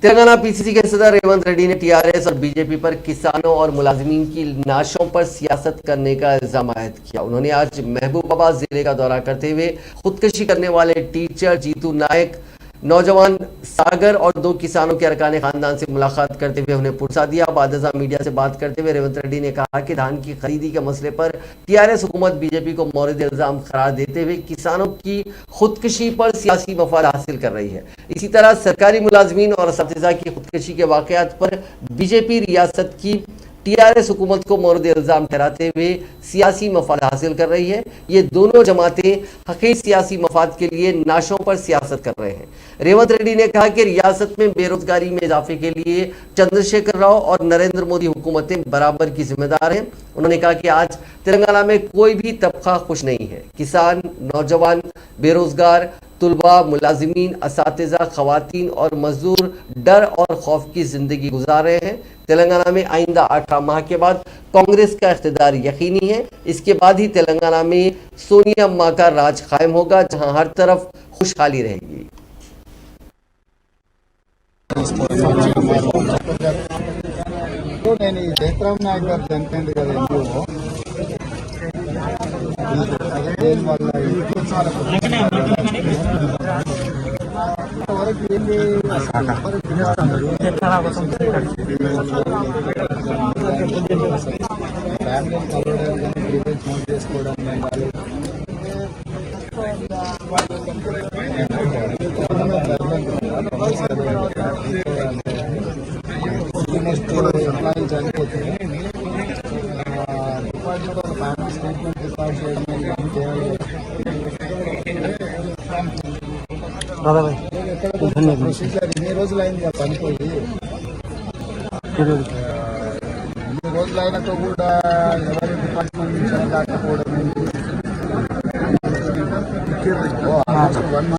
Telangana PCC के सदर रेवंत रेड्डी ने टीआरएस और बीजेपी पर किसानों और मुलाजिमीन की नाशों पर सियासत करने का इल्जाम आयद किया। उन्होंने आज महबूबाबाद जिले का दौरा करते हुए खुदकुशी करने वाले टीचर जीतू नायक, नौजवान सागर और 2 किसानों के अरकान खानदान से मुलाकात करते हुए उन्हें पुरसा दिया। बाद मीडिया से बात करते हुए रेवंत रेड्डी ने कहा कि धान की खरीदी के मसले पर टीआरएस हुकूमत बीजेपी को मोरद इल्जाम करार देते हुए किसानों की खुदकुशी पर सियासी मफाद हासिल कर रही है। इसी तरह सरकारी मुलाजमीन और असातिज़ा की खुदकुशी के वाक़यात पर बीजेपी रियासत की टीआरएस हुकूमत को मोरद इल्जाम ठहराते हुए सियासी मफाद हासिल कर रही है। ये दोनों जमातें हक़ीक़ी सियासी मफाद के लिए नाशों पर सियासत कर रहे हैं। रेवंत रेड्डी ने कहा कि रियासत में बेरोजगारी में इजाफे के लिए चंद्रशेखर राव और नरेंद्र मोदी हुकूमतें बराबर की जिम्मेदार हैं। उन्होंने कहा कि आज तेलंगाना में कोई भी तबका खुश नहीं है। किसान, नौजवान, बेरोजगार, तुलबा, मुलाजिमीन, असातिज़ा, खवातीन और मजदूर डर और खौफ की जिंदगी गुजार रहे हैं। तेलंगाना में आइंदा 18 माह के बाद कांग्रेस का इख्तिदार यकीनी है। इसके बाद ही तेलंगाना में सोनिया अम्मा का राज कायम होगा, जहां हर तरफ खुशहाली रहेगी। ప్రొసీజర్ ఇన్ని రోజులైంది చనిపోయి, ఇన్ని రోజులైనాక కూడా ఎవరి డిపార్ట్మెంట్ నుంచి రాకపోవడం